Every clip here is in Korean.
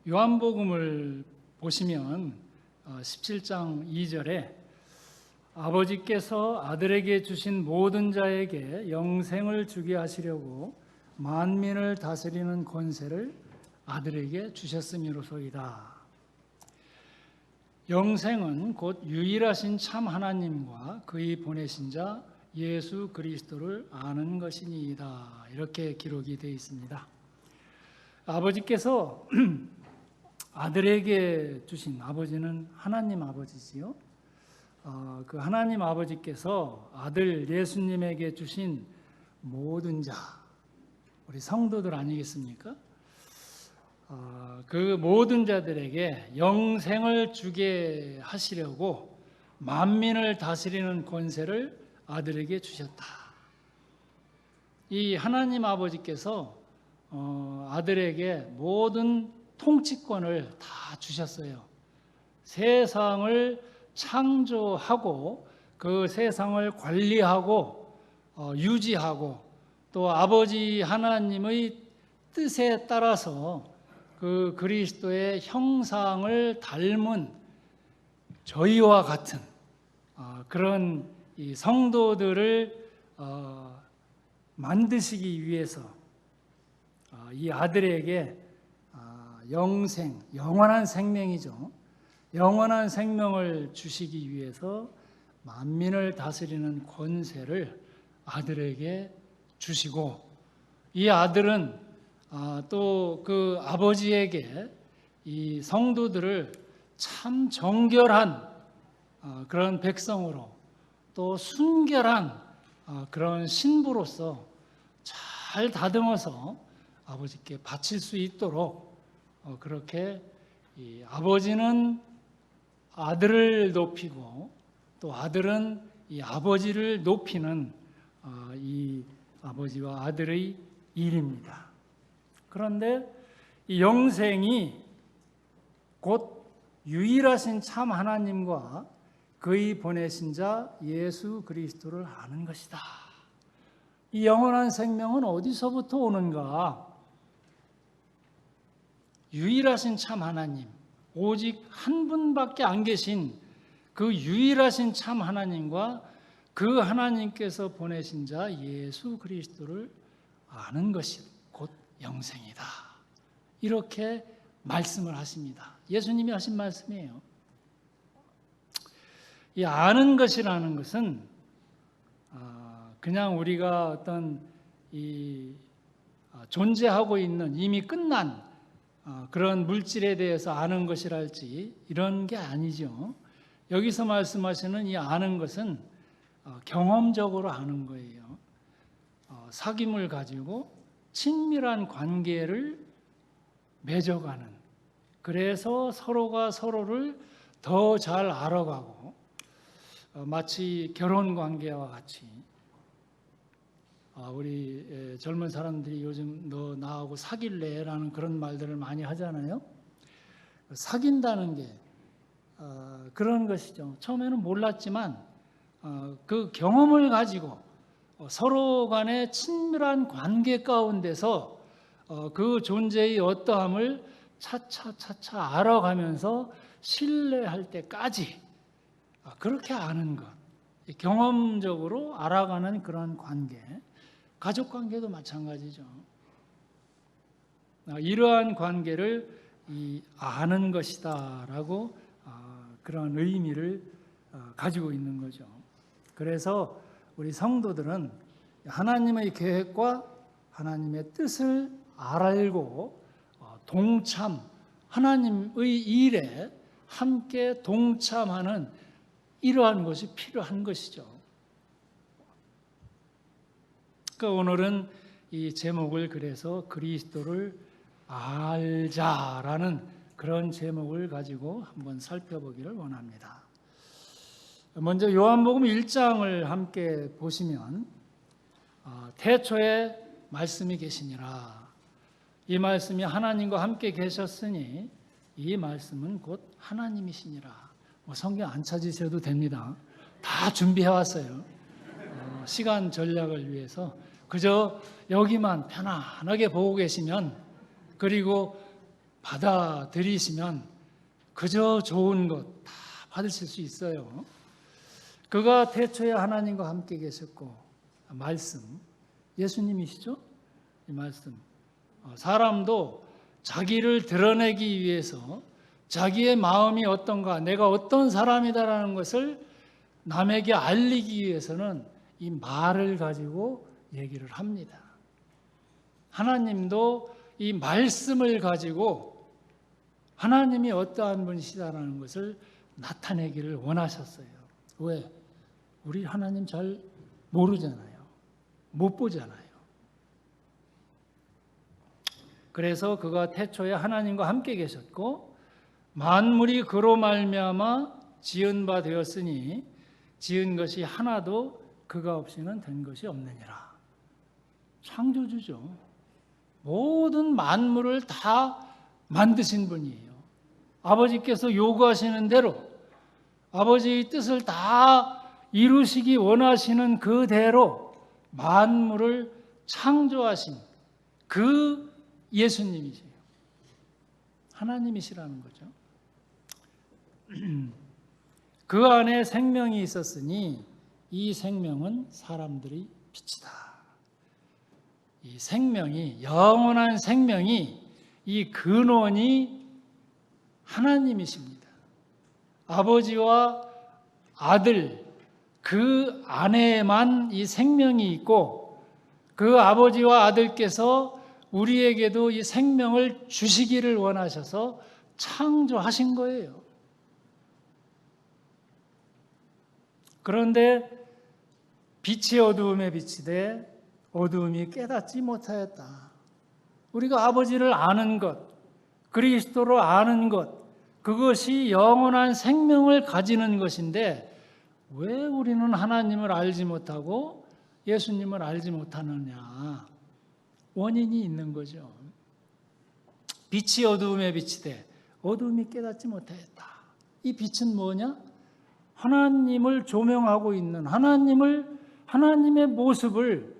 요한복음을 보시면 17장 2절에 아버지께서 아들에게 주신 모든 자에게 영생을 주게 하시려고 만민을 다스리는 권세를 아들에게 주셨음이로소이다. 영생은 곧 유일하신 참 하나님과 그의 보내신 자 예수 그리스도를 아는 것이니이다. 이렇게 기록이 되어 있습니다. 아버지께서 아들에게 주신, 아버지는 하나님 아버지지요. 그 하나님 아버지께서 아들 예수님에게 주신 모든 자, 우리 성도들 아니겠습니까? 그 모든 자들에게 영생을 주게 하시려고 만민을 다스리는 권세를 아들에게 주셨다. 이 하나님 아버지께서 아들에게 모든 통치권을 다 주셨어요. 세상을 창조하고 그 세상을 관리하고 유지하고 또 아버지 하나님의 뜻에 따라서 그 그리스도의 형상을 닮은 저희와 같은 그런 이 성도들을 만드시기 위해서 이 아들에게 영생, 영원한 생명이죠. 영원한 생명을 주시기 위해서 만민을 다스리는 권세를 아들에게 주시고, 이 아들은 또 그 아버지에게 이 성도들을 참 정결한 그런 백성으로 또 순결한 그런 신부로서 잘 다듬어서 아버지께 바칠 수 있도록 그렇게 이 아버지는 아들을 높이고 또 아들은 이 아버지를 높이는 이 아버지와 아들의 일입니다. 그런데 이 영생이 곧 유일하신 참 하나님과 그의 보내신 자 예수 그리스도를 아는 것이다. 이 영원한 생명은 어디서부터 오는가? 유일하신 참 하나님, 오직 한 분밖에 안 계신 그 유일하신 참 하나님과 그 하나님께서 보내신 자 예수 그리스도를 아는 것이 곧 영생이다. 이렇게 말씀을 하십니다. 예수님이 하신 말씀이에요. 이 아는 것이라는 것은 그냥 우리가 어떤 이 존재하고 있는 이미 끝난 그런 물질에 대해서 아는 것이랄지 이런 게 아니죠. 여기서 말씀하시는 이 아는 것은 경험적으로 아는 거예요. 사귐을 가지고 친밀한 관계를 맺어가는, 그래서 서로가 서로를 더 잘 알아가고 마치 결혼 관계와 같이 우리 젊은 사람들이 요즘 너 나하고 사귈래? 라는 그런 말들을 많이 하잖아요. 사귄다는 게 그런 것이죠. 처음에는 몰랐지만 그 경험을 가지고 서로 간의 친밀한 관계 가운데서 그 존재의 어떠함을 차차 알아가면서 신뢰할 때까지 그렇게 아는 것, 경험적으로 알아가는 그런 관계, 가족 관계도 마찬가지죠. 이러한 관계를 아는 것이다라고 그런 의미를 가지고 있는 거죠. 그래서 우리 성도들은 하나님의 계획과 하나님의 뜻을 알고 동참, 하나님의 일에 함께 동참하는 이러한 것이 필요한 것이죠. 그러니까 오늘은 이 제목을 그래서 그리스도를 알자라는 그런 제목을 가지고 한번 살펴보기를 원합니다. 먼저 요한복음 1장을 함께 보시면 태초에 말씀이 계시니라. 이 말씀이 하나님과 함께 계셨으니 이 말씀은 곧 하나님이시니라. 성경 안 찾으셔도 됩니다. 다 준비해 왔어요. 시간 전략을 위해서 그저 여기만 편안하게 보고 계시면, 그리고 받아들이시면 그저 좋은 것 다 받으실 수 있어요. 그가 태초에 하나님과 함께 계셨고, 말씀, 예수님이시죠? 이 말씀. 사람도 자기를 드러내기 위해서 자기의 마음이 어떤가, 내가 어떤 사람이다라는 것을 남에게 알리기 위해서는 이 말을 가지고 얘기를 합니다. 하나님도 이 말씀을 가지고 하나님이 어떠한 분이시다라는 것을 나타내기를 원하셨어요. 왜? 우리 하나님 잘 모르잖아요. 못 보잖아요. 그래서 그가 태초에 하나님과 함께 계셨고 만물이 그로 말미암아 지은 바 되었으니 지은 것이 하나도 그가 없이는 된 것이 없느니라. 창조주죠. 모든 만물을 다 만드신 분이에요. 아버지께서 요구하시는 대로 아버지의 뜻을 다 이루시기 원하시는 그대로 만물을 창조하신 그 예수님이세요. 하나님이시라는 거죠. 그 안에 생명이 있었으니 이 생명은 사람들의 빛이다. 이 생명이, 영원한 생명이, 이 근원이 하나님이십니다. 아버지와 아들, 그 안에만 이 생명이 있고 그 아버지와 아들께서 우리에게도 이 생명을 주시기를 원하셔서 창조하신 거예요. 그런데 빛이 어두움에 비치되 어두움이 깨닫지 못하였다. 우리가 아버지를 아는 것, 그리스도로 아는 것, 그것이 영원한 생명을 가지는 것인데 왜 우리는 하나님을 알지 못하고 예수님을 알지 못하느냐? 원인이 있는 거죠. 빛이 어두움에 비치되 어두움이 깨닫지 못하였다. 이 빛은 뭐냐? 하나님을 조명하고 있는 하나님의 모습을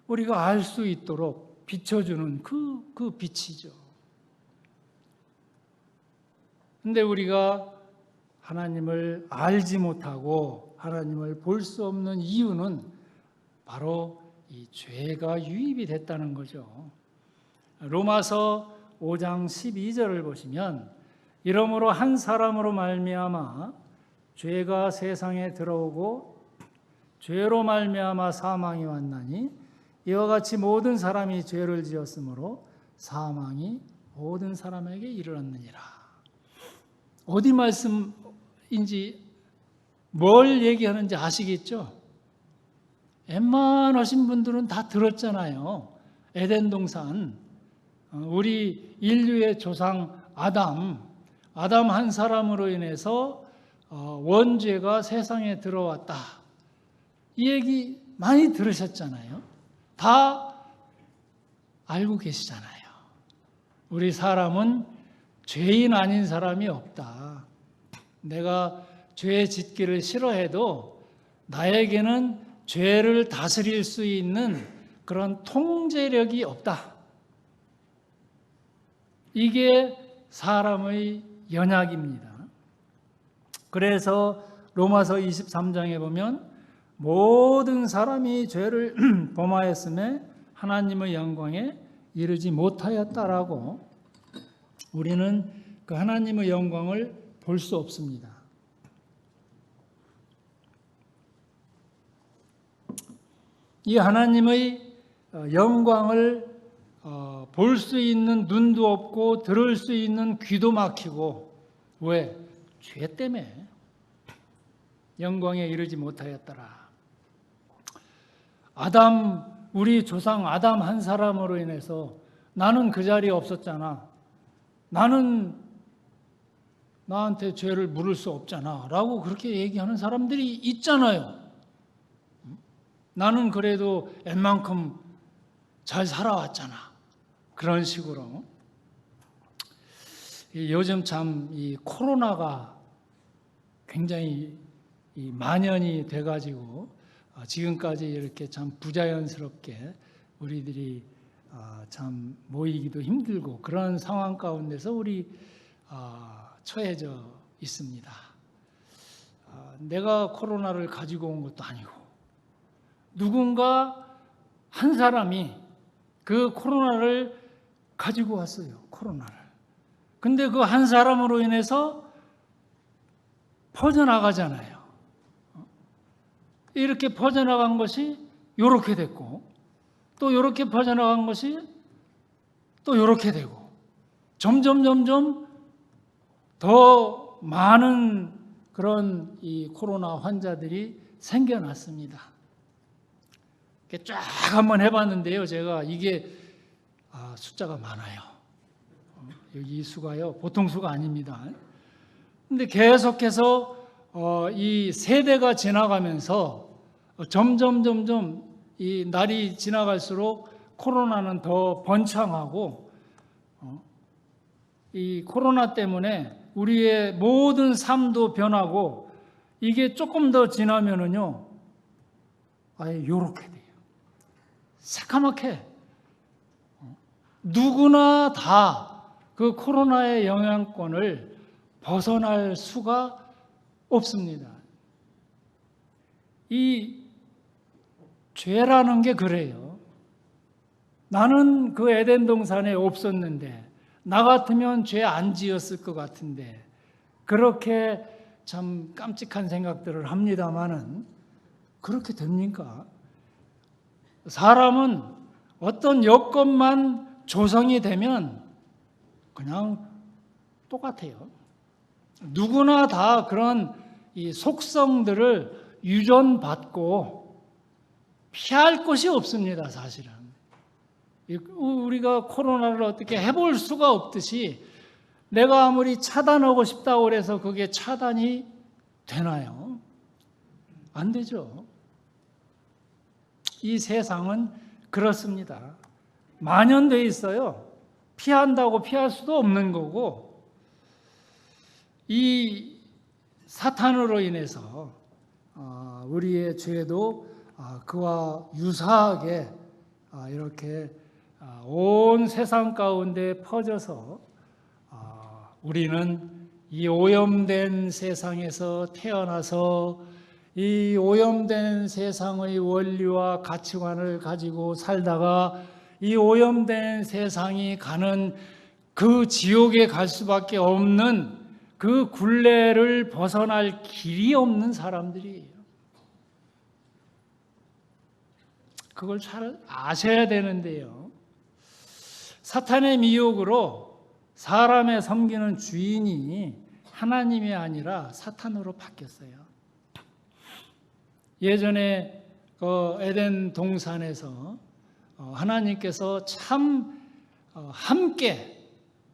우리가 알 수 있도록 비춰주는 그 빛이죠. 근데 우리가 하나님을 알지 못하고 하나님을 볼 수 없는 이유는 바로 이 죄가 유입이 됐다는 거죠. 로마서 5장 12절을 보시면 이러므로 한 사람으로 말미암아 죄가 세상에 들어오고 죄로 말미암아 사망이 왔나니 이와 같이 모든 사람이 죄를 지었으므로 사망이 모든 사람에게 이르렀느니라. 어디 말씀인지 뭘 얘기하는지 아시겠죠? 웬만하신 분들은 다 들었잖아요. 에덴 동산, 우리 인류의 조상 아담 한 사람으로 인해서 원죄가 세상에 들어왔다. 이 얘기 많이 들으셨잖아요. 다 알고 계시잖아요. 우리 사람은 죄인 아닌 사람이 없다. 내가 죄 짓기를 싫어해도 나에게는 죄를 다스릴 수 있는 그런 통제력이 없다. 이게 사람의 연약입니다. 그래서 로마서 23장에 보면 모든 사람이 죄를 범하였음에 하나님의 영광에 이르지 못하였다라고 우리는 그 하나님의 영광을 볼 수 없습니다. 이 하나님의 영광을 볼 수 있는 눈도 없고 들을 수 있는 귀도 막히고 왜? 죄 때문에 영광에 이르지 못하였더라. 우리 조상 아담 한 사람으로 인해서 나는 그 자리에 없었잖아. 나는 나한테 죄를 물을 수 없잖아. 라고 그렇게 얘기하는 사람들이 있잖아요. 나는 그래도 웬만큼 잘 살아왔잖아. 그런 식으로. 요즘 참 이 코로나가 굉장히 만연이 돼가지고 지금까지 이렇게 참 부자연스럽게 우리들이 참 모이기도 힘들고 그런 상황 가운데서 우리 처해져 있습니다. 내가 코로나를 가지고 온 것도 아니고 누군가 한 사람이 그 코로나를 가지고 왔어요. 코로나를. 근데 그 한 사람으로 인해서 퍼져나가잖아요. 이렇게 퍼져나간 것이 이렇게 됐고 또 이렇게 퍼져나간 것이 또 이렇게 되고 점점 더 많은 그런 이 코로나 환자들이 생겨났습니다. 쫙 한번 해봤는데요. 제가 이게 숫자가 많아요. 여기 이 수가요. 보통 수가 아닙니다. 근데 계속해서 이 세대가 지나가면서 점점 이 날이 지나갈수록 코로나는 더 번창하고 이 코로나 때문에 우리의 모든 삶도 변하고 이게 조금 더 지나면은요 아예 요렇게 돼요. 새까맣게 누구나 다 그 코로나의 영향권을 벗어날 수가 없습니다. 이 죄라는 게 그래요. 나는 그 에덴 동산에 없었는데 나 같으면 죄 안 지었을 것 같은데 그렇게 참 깜찍한 생각들을 합니다마는 그렇게 됩니까? 사람은 어떤 여건만 조성이 되면 그냥 똑같아요. 누구나 다 그런 이 속성들을 유전받고 피할 것이 없습니다, 사실은. 우리가 코로나를 어떻게 해볼 수가 없듯이 내가 아무리 차단하고 싶다고 해서 그게 차단이 되나요? 안 되죠. 이 세상은 그렇습니다. 만연되어 있어요. 피한다고 피할 수도 없는 거고 이 사탄으로 인해서 우리의 죄도 그와 유사하게 이렇게 온 세상 가운데 퍼져서 우리는 이 오염된 세상에서 태어나서 이 오염된 세상의 원리와 가치관을 가지고 살다가 이 오염된 세상이 가는 그 지옥에 갈 수밖에 없는 그 굴레를 벗어날 길이 없는 사람들이에요. 그걸 잘 아셔야 되는데요. 사탄의 미혹으로 사람의 섬기는 주인이 하나님이 아니라 사탄으로 바뀌었어요. 예전에 그 에덴 동산에서 하나님께서 참 함께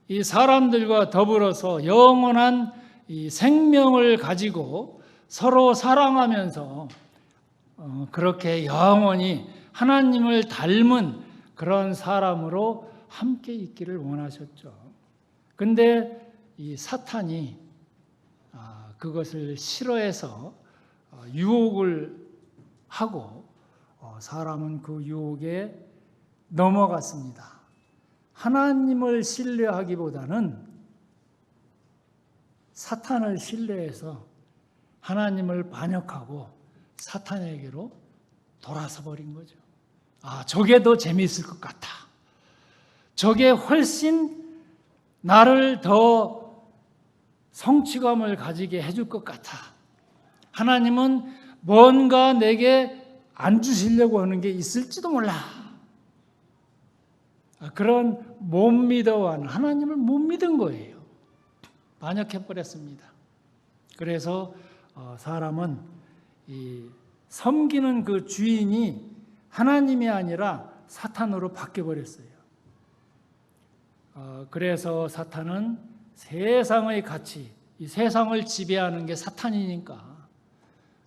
이 사람들과 더불어서 영원한 이 생명을 가지고 서로 사랑하면서 그렇게 영원히 하나님을 닮은 그런 사람으로 함께 있기를 원하셨죠. 근데 이 사탄이 그것을 싫어해서 유혹을 하고 사람은 그 유혹에 넘어갔습니다. 하나님을 신뢰하기보다는 사탄을 신뢰해서 하나님을 반역하고 사탄에게로 돌아서 버린 거죠. 저게 더 재미있을 것 같아. 저게 훨씬 나를 더 성취감을 가지게 해줄 것 같아. 하나님은 뭔가 내게 안 주시려고 하는 게 있을지도 몰라. 그런 못 믿어하는 하나님을 못 믿은 거예요. 반역해버렸습니다. 그래서 사람은 이 섬기는 그 주인이 하나님이 아니라 사탄으로 바뀌어버렸어요. 그래서 사탄은 세상의 가치, 이 세상을 지배하는 게 사탄이니까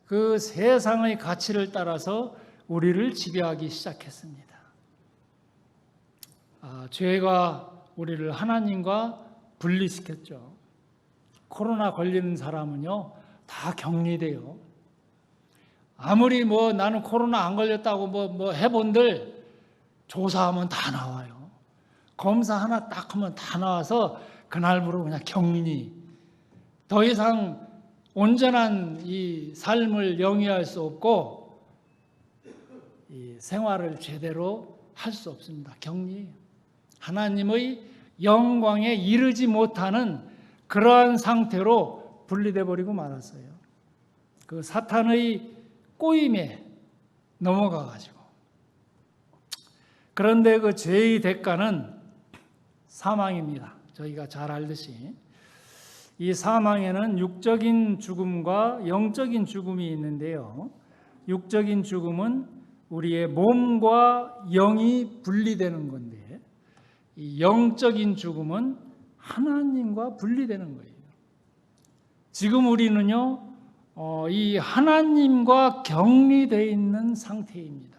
그 세상의 가치를 따라서 우리를 지배하기 시작했습니다. 죄가 우리를 하나님과 분리시켰죠. 코로나 걸리는 사람은요, 다 격리돼요. 아무리 나는 코로나 안 걸렸다고 해본들 조사하면 다 나와요. 검사 하나 딱 하면 다 나와서 그날부로 그냥 격리. 더 이상 온전한 이 삶을 영위할 수 없고 이 생활을 제대로 할 수 없습니다. 격리. 하나님의 영광에 이르지 못하는 그러한 상태로 분리돼 버리고 말았어요. 그 사탄의 꼬임에 넘어가 가지고. 그런데 그 죄의 대가는 사망입니다. 저희가 잘 알듯이 이 사망에는 육적인 죽음과 영적인 죽음이 있는데요. 육적인 죽음은 우리의 몸과 영이 분리되는 건데, 이 영적인 죽음은 하나님과 분리되는 거예요. 지금 우리는요, 이 하나님과 격리되어 있는 상태입니다.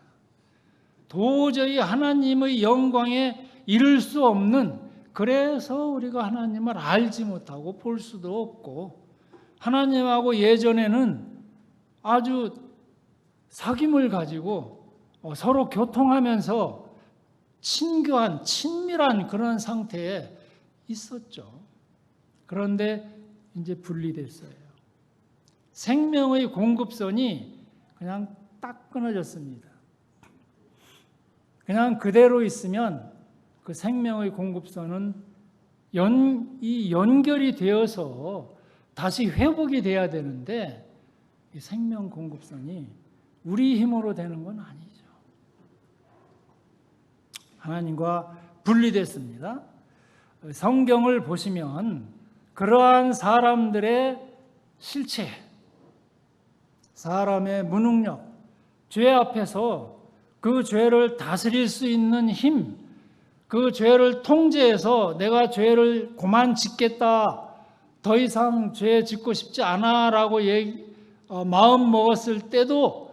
도저히 하나님의 영광에 이를 수 없는, 그래서 우리가 하나님을 알지 못하고 볼 수도 없고, 하나님하고 예전에는 아주 사귐을 가지고 서로 교통하면서 친교한, 친밀한 그런 상태에 있었죠. 그런데 이제 분리됐어요. 생명의 공급선이 그냥 딱 끊어졌습니다. 그냥 그대로 있으면 그 생명의 공급선은 연결이 되어서 다시 회복이 돼야 되는데, 이 생명 공급선이 우리 힘으로 되는 건 아니죠. 하나님과 분리됐습니다. 성경을 보시면 그러한 사람들의 실체, 사람의 무능력, 죄 앞에서 그 죄를 다스릴 수 있는 힘, 그 죄를 통제해서 내가 죄를 그만 짓겠다, 더 이상 죄 짓고 싶지 않아 라고 마음 먹었을 때도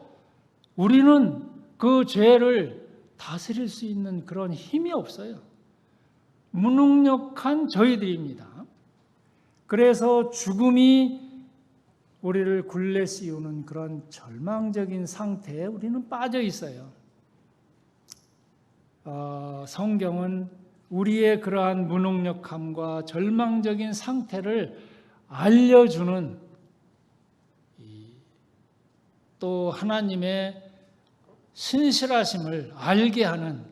우리는 그 죄를 다스릴 수 있는 그런 힘이 없어요. 무능력한 저희들입니다. 그래서 죽음이 우리를 굴레 씌우는 그런 절망적인 상태에 우리는 빠져 있어요. 성경은 우리의 그러한 무능력함과 절망적인 상태를 알려주는, 또 하나님의 신실하심을 알게 하는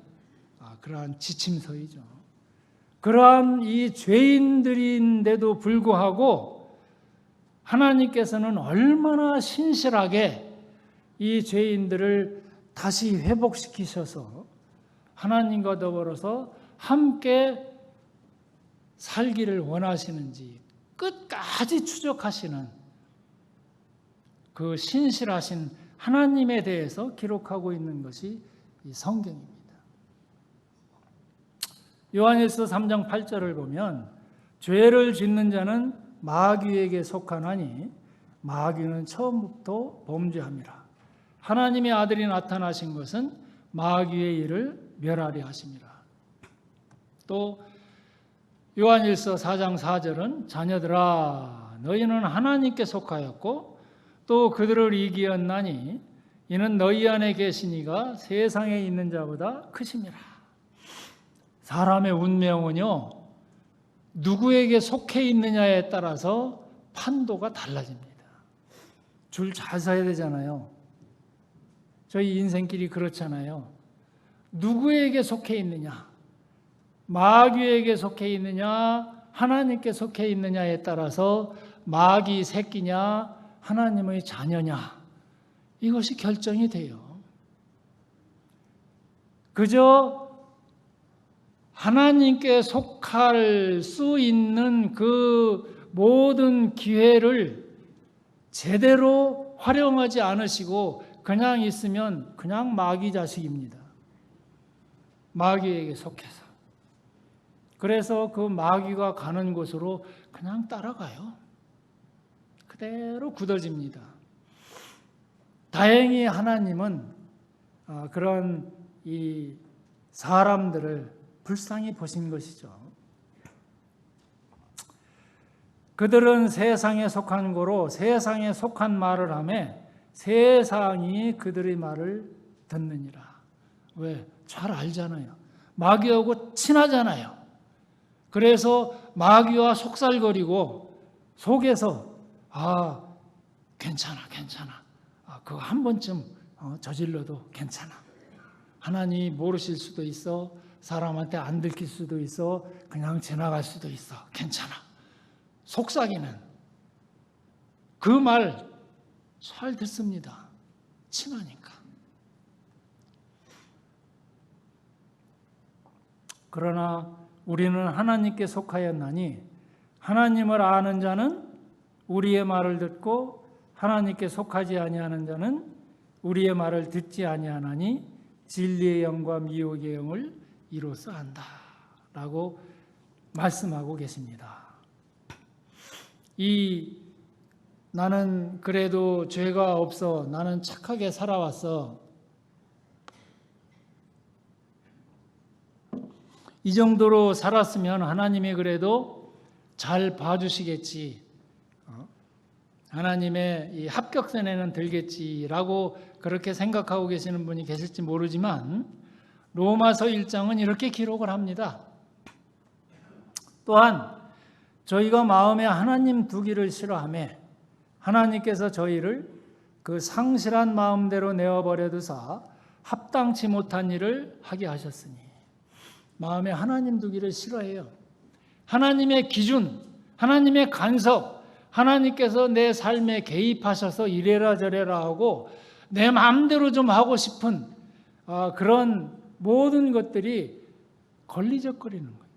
그러한 지침서이죠. 그러한 이 죄인들인데도 불구하고 하나님께서는 얼마나 신실하게 이 죄인들을 다시 회복시키셔서 하나님과 더불어서 함께 살기를 원하시는지 끝까지 추적하시는 그 신실하신 하나님에 대해서 기록하고 있는 것이 이 성경입니다. 요한일서 3장 8절을 보면 죄를 짓는 자는 마귀에게 속하나니 마귀는 처음부터 범죄함이라. 하나님의 아들이 나타나신 것은 마귀의 일을 멸하려 하심이라. 또 요한일서 4장 4절은 자녀들아 너희는 하나님께 속하였고 또 그들을 이기었나니 이는 너희 안에 계시니가 세상에 있는 자보다 크심이라. 사람의 운명은요, 누구에게 속해 있느냐에 따라서 판도가 달라집니다. 줄 잘 서야 되잖아요. 저희 인생길이 그렇잖아요. 누구에게 속해 있느냐, 마귀에게 속해 있느냐, 하나님께 속해 있느냐에 따라서 마귀 새끼냐, 하나님의 자녀냐, 이것이 결정이 돼요. 그저 하나님께 속할 수 있는 그 모든 기회를 제대로 활용하지 않으시고 그냥 있으면 그냥 마귀 자식입니다. 마귀에게 속해서. 그래서 그 마귀가 가는 곳으로 그냥 따라가요. 그대로 굳어집니다. 다행히 하나님은 그런 이 사람들을 불쌍히 보신 것이죠. 그들은 세상에 속한 고로 세상에 속한 말을 하며 세상이 그들의 말을 듣느니라. 왜? 잘 알잖아요. 마귀하고 친하잖아요. 그래서 마귀와 속살거리고 속에서 괜찮아. 그거 한 번쯤 저질러도 괜찮아. 하나님 모르실 수도 있어. 사람한테 안 들킬 수도 있어. 그냥 지나갈 수도 있어. 괜찮아. 속삭이는 그 말 잘 듣습니다. 친하니까. 그러나 우리는 하나님께 속하였나니 하나님을 아는 자는 우리의 말을 듣고 하나님께 속하지 아니하는 자는 우리의 말을 듣지 아니하나니 진리의 영과 미혹의 영을 이로써 안다 라고 말씀하고 계십니다. 나는 그래도 죄가 없어, 나는 착하게 살아왔어, 이 정도로 살았으면 하나님이 그래도 잘 봐주시겠지, 하나님의 이 합격선에는 들겠지라고 그렇게 생각하고 계시는 분이 계실지 모르지만 로마서 1장은 이렇게 기록을 합니다. 또한 저희가 마음에 하나님 두기를 싫어하며 하나님께서 저희를 그 상실한 마음대로 내어버려 두사 합당치 못한 일을 하게 하셨으니, 마음에 하나님 두기를 싫어해요. 하나님의 기준, 하나님의 간섭, 하나님께서 내 삶에 개입하셔서 이래라 저래라 하고 내 마음대로 좀 하고 싶은 그런 모든 것들이 걸리적거리는 거예요.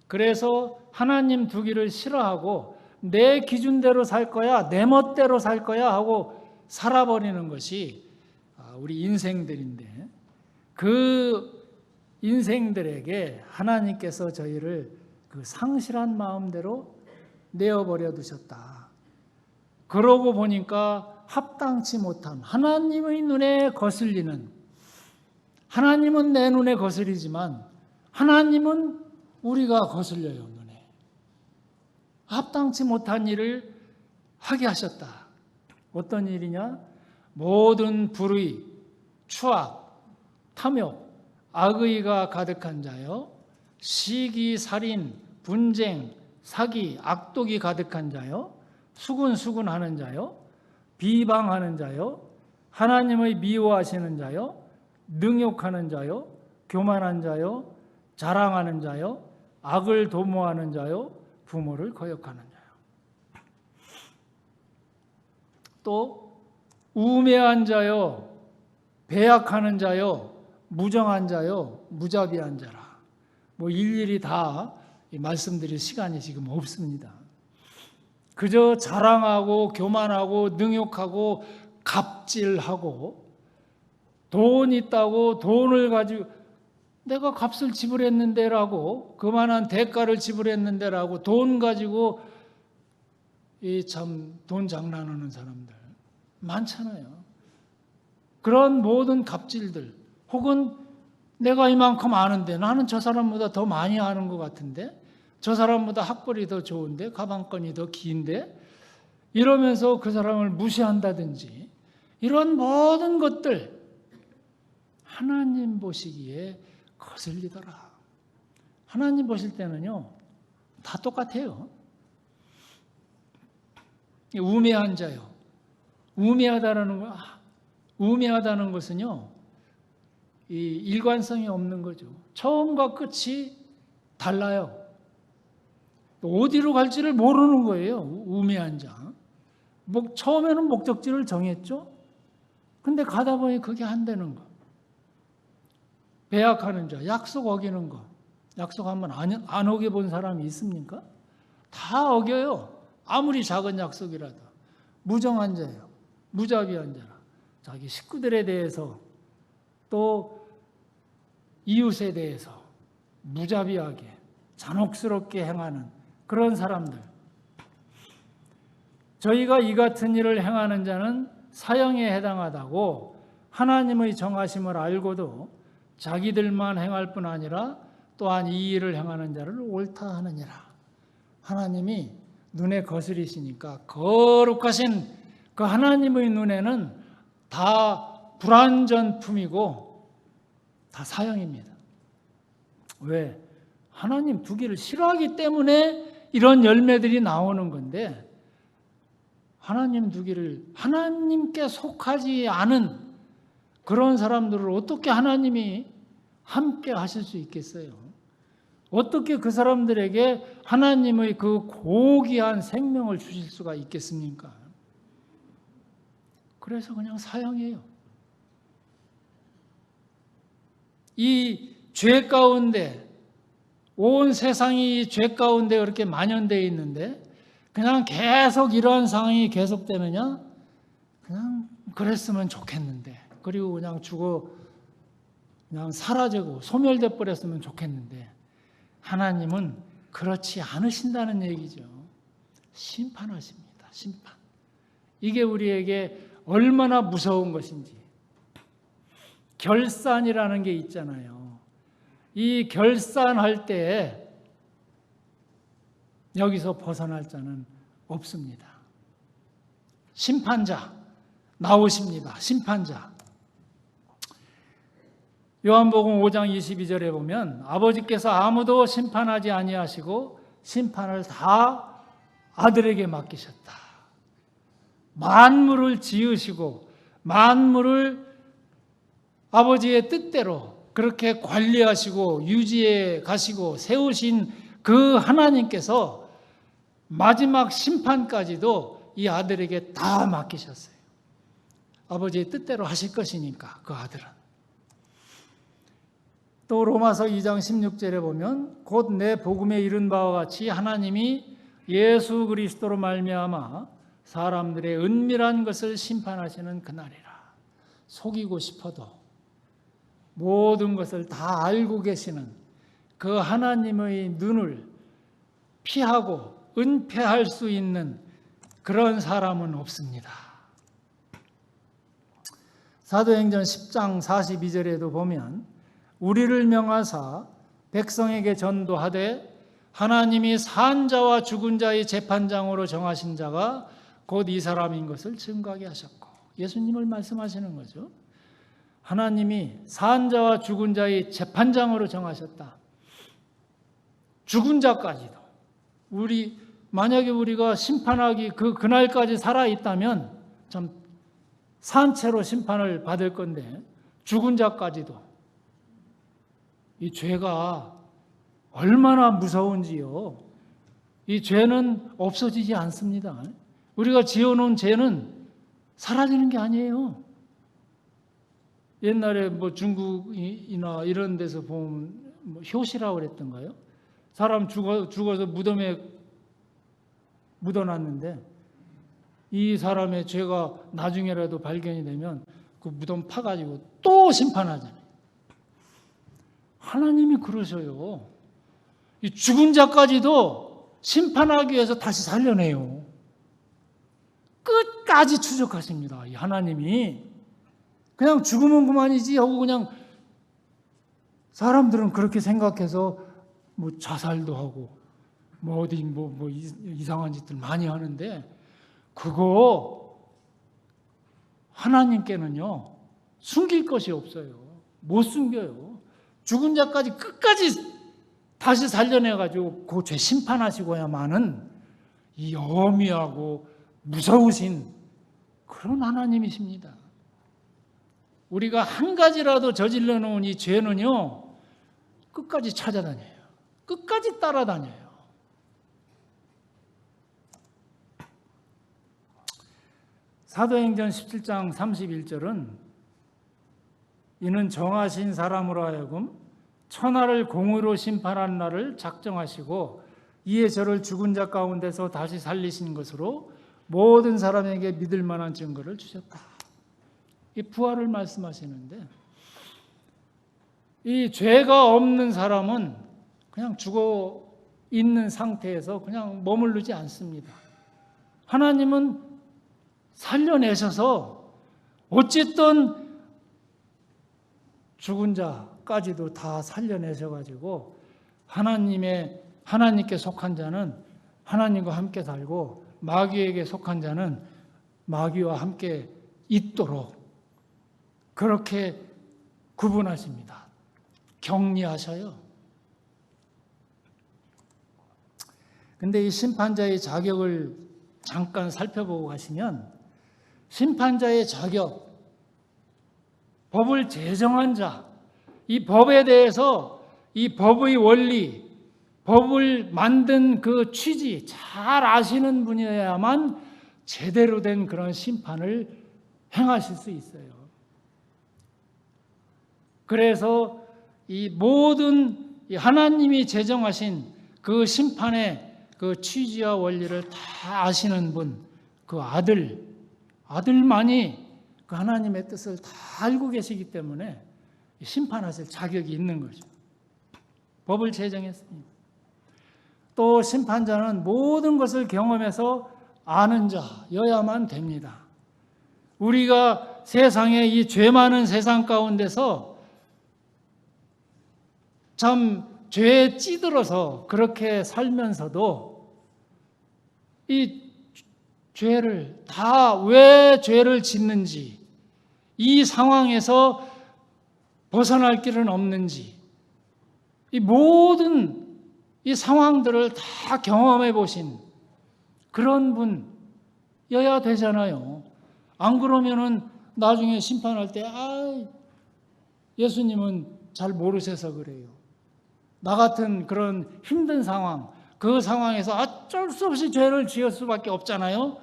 그래서 하나님 두기를 싫어하고 내 기준대로 살 거야, 내 멋대로 살 거야 하고 살아버리는 것이 우리 인생들인데, 그 인생들에게 하나님께서 저희를 그 상실한 마음대로 내어버려 두셨다. 그러고 보니까 합당치 못한, 하나님의 눈에 거슬리는, 하나님은 내 눈에 거슬리지만 하나님은 우리가 거슬려요. 눈에 합당치 못한 일을 하게 하셨다. 어떤 일이냐? 모든 불의, 추악, 탐욕, 악의가 가득한 자요, 시기, 살인, 분쟁, 사기, 악독이 가득한 자요, 수군수군하는 자요, 비방하는 자요, 하나님의 미워하시는 자요, 능욕하는 자요, 교만한 자요, 자랑하는 자요, 악을 도모하는 자요, 부모를 거역하는 자요. 또 우매한 자요, 배약하는 자요, 무정한 자요, 무자비한 자라. 일일이 다 말씀드릴 시간이 지금 없습니다. 그저 자랑하고 교만하고 능욕하고 갑질하고, 돈 있다고 돈을 가지고 내가 값을 지불했는데라고, 그만한 대가를 지불했는데라고 돈 가지고 참 돈 장난하는 사람들 많잖아요. 그런 모든 갑질들, 혹은 내가 이만큼 아는데 나는 저 사람보다 더 많이 아는 것 같은데, 저 사람보다 학벌이 더 좋은데, 가방끈이 더 긴데, 이러면서 그 사람을 무시한다든지, 이런 모든 것들 하나님 보시기에 거슬리더라. 하나님 보실 때는요 다 똑같아요. 우매한 자요. 우매하다는 것은요 이 일관성이 없는 거죠. 처음과 끝이 달라요. 어디로 갈지를 모르는 거예요. 우매한 자. 처음에는 목적지를 정했죠. 근데 가다 보니 그게 안 되는 거. 배약하는 자, 약속 어기는 거. 약속하면 안 어겨본 사람이 있습니까? 다 어겨요. 아무리 작은 약속이라도. 무정한 자예요. 무자비한 자라. 자기 식구들에 대해서, 또 이웃에 대해서 무자비하게 잔혹스럽게 행하는 그런 사람들. 저희가 이 같은 일을 행하는 자는 사형에 해당하다고 하나님의 정하심을 알고도 자기들만 행할 뿐 아니라 또한 이 일을 행하는 자를 옳다 하느니라. 하나님이 눈에 거스리시니까 거룩하신 그 하나님의 눈에는 다 불완전품이고 다 사형입니다. 왜? 하나님 두기를 싫어하기 때문에 이런 열매들이 나오는 건데, 하나님 두기를, 하나님께 속하지 않은 그런 사람들을 어떻게 하나님이 함께 하실 수 있겠어요? 어떻게 그 사람들에게 하나님의 그 고귀한 생명을 주실 수가 있겠습니까? 그래서 그냥 사형이에요. 이 죄 가운데, 온 세상이 죄 가운데 그렇게 만연되어 있는데 그냥 계속 이러한 상황이 계속되느냐? 그냥 그랬으면 좋겠는데, 그리고 그냥 죽어 그냥 사라지고 소멸돼 버렸으면 좋겠는데, 하나님은 그렇지 않으신다는 얘기죠. 심판하십니다. 심판. 이게 우리에게 얼마나 무서운 것인지. 결산이라는 게 있잖아요. 이 결산할 때 여기서 벗어날 자는 없습니다. 심판자 나오십니다. 심판자. 요한복음 5장 22절에 보면 아버지께서 아무도 심판하지 아니하시고 심판을 다 아들에게 맡기셨다. 만물을 지으시고 만물을 아버지의 뜻대로 그렇게 관리하시고 유지해 가시고 세우신 그 하나님께서 마지막 심판까지도 이 아들에게 다 맡기셨어요. 아버지의 뜻대로 하실 것이니까 그 아들은. 또 로마서 2장 16절에 보면 곧 내 복음에 이른 바와 같이 하나님이 예수 그리스도로 말미암아 사람들의 은밀한 것을 심판하시는 그날이라. 속이고 싶어도 모든 것을 다 알고 계시는 그 하나님의 눈을 피하고 은폐할 수 있는 그런 사람은 없습니다. 사도행전 10장 42절에도 보면 우리를 명하사 백성에게 전도하되 하나님이 산 자와 죽은 자의 재판장으로 정하신 자가 곧 이 사람인 것을 증거하게 하셨고, 예수님을 말씀하시는 거죠. 하나님이 산 자와 죽은 자의 재판장으로 정하셨다. 죽은 자까지도. 만약에 우리가 심판하기 그날까지 살아있다면 참 산채로 심판을 받을 건데, 죽은 자까지도. 이 죄가 얼마나 무서운지요. 이 죄는 없어지지 않습니다. 우리가 지어놓은 죄는 사라지는 게 아니에요. 옛날에 뭐 중국이나 이런 데서 보면 뭐 효시라고 그랬던가요? 사람 죽어서 무덤에 묻어놨는데 이 사람의 죄가 나중에라도 발견이 되면 그 무덤 파가지고 또 심판하잖아요. 하나님이 그러셔요. 이 죽은 자까지도 심판하기 위해서 다시 살려내요. 끝까지 추적하십니다. 이 하나님이. 그냥 죽으면 그만이지 하고 그냥 사람들은 그렇게 생각해서 뭐 자살도 하고 뭐 어디 뭐 이상한 짓들 많이 하는데, 그거 하나님께는요 숨길 것이 없어요. 못 숨겨요. 죽은 자까지 끝까지 다시 살려내가지고 그 죄 심판하시고야만은 이 어미하고 무서우신 그런 하나님이십니다. 우리가 한 가지라도 저질러 놓은 이 죄는요 끝까지 찾아다녀요. 끝까지 따라다녀요. 사도행전 17장 31절은 이는 정하신 사람으로 하여금 천하를 공의로 심판하는 날을 작정하시고 이에 저를 죽은 자 가운데서 다시 살리신 것으로 모든 사람에게 믿을 만한 증거를 주셨다. 이 부활을 말씀하시는데, 이 죄가 없는 사람은 그냥 죽어 있는 상태에서 그냥 머무르지 않습니다. 하나님은 살려내셔서 어쨌든 죽은 자까지도 다 살려내셔가지고 하나님께 속한 자는 하나님과 함께 살고 마귀에게 속한 자는 마귀와 함께 있도록 그렇게 구분하십니다. 격리하셔요. 근데 이 심판자의 자격을 잠깐 살펴보고 가시면 심판자의 자격, 법을 제정한 자, 이 법에 대해서 이 법의 원리, 법을 만든 그 취지 잘 아시는 분이어야만 제대로 된 그런 심판을 행하실 수 있어요. 그래서 이 모든 하나님이 제정하신 그 심판의 그 취지와 원리를 다 아시는 분, 그 아들만이 그 하나님의 뜻을 다 알고 계시기 때문에 심판하실 자격이 있는 거죠. 법을 제정했습니다. 또 심판자는 모든 것을 경험해서 아는 자여야만 됩니다. 우리가 세상에 이 죄 많은 세상 가운데서 참 죄에 찌들어서 그렇게 살면서도 이 죄를 다 왜 죄를 짓는지, 이 상황에서 벗어날 길은 없는지, 이 모든 이 상황들을 다 경험해 보신 그런 분여야 되잖아요. 안 그러면은 나중에 심판할 때 예수님은 잘 모르셔서 그래요. 나 같은 그런 힘든 상황, 그 상황에서 어쩔 수 없이 죄를 지을 수밖에 없잖아요.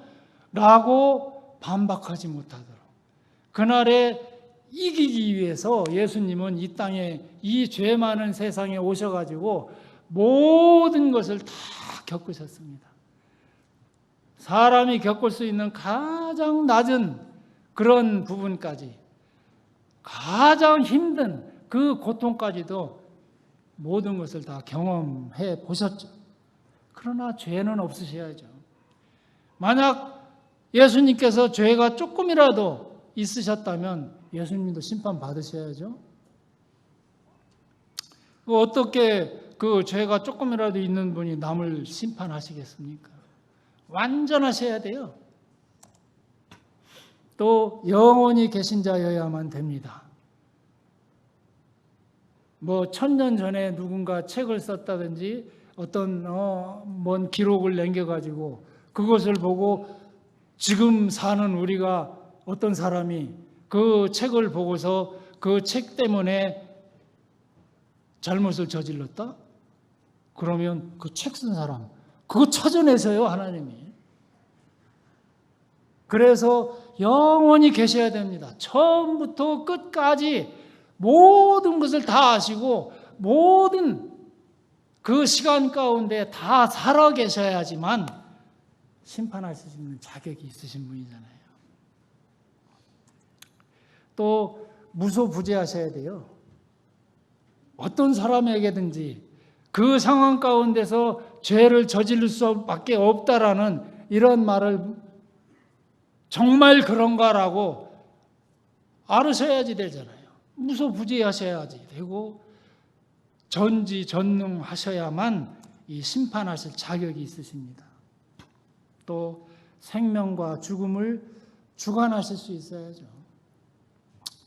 라고 반박하지 못하도록. 그날에 이기기 위해서 예수님은 이 땅에 이 죄 많은 세상에 오셔가지고 모든 것을 다 겪으셨습니다. 사람이 겪을 수 있는 가장 낮은 그런 부분까지, 가장 힘든 그 고통까지도 모든 것을 다 경험해 보셨죠. 그러나 죄는 없으셔야죠. 만약 예수님께서 죄가 조금이라도 있으셨다면 예수님도 심판 받으셔야죠. 어떻게 그 죄가 조금이라도 있는 분이 남을 심판하시겠습니까? 완전하셔야 돼요. 또 영원히 계신 자여야만 됩니다. 뭐 1000년 전에 누군가 책을 썼다든지 어떤 먼 기록을 남겨가지고 그것을 보고 지금 사는 우리가 어떤 사람이 그 책을 보고서 그 책 때문에 잘못을 저질렀다? 그러면 그 책 쓴 사람 그거 찾아내세요, 하나님이. 그래서 영원히 계셔야 됩니다. 처음부터 끝까지 모든 것을 다 아시고 모든 그 시간 가운데 다 살아 계셔야지만 심판하실 수 있는 자격이 있으신 분이잖아요. 또 무소부재하셔야 돼요. 어떤 사람에게든지 그 상황 가운데서 죄를 저지를 수밖에 없다라는 이런 말을 정말 그런가라고 알으셔야지 되잖아요. 무소부재하셔야지 되고 전지전능하셔야만 이 심판하실 자격이 있으십니다. 또 생명과 죽음을 주관하실 수 있어야죠.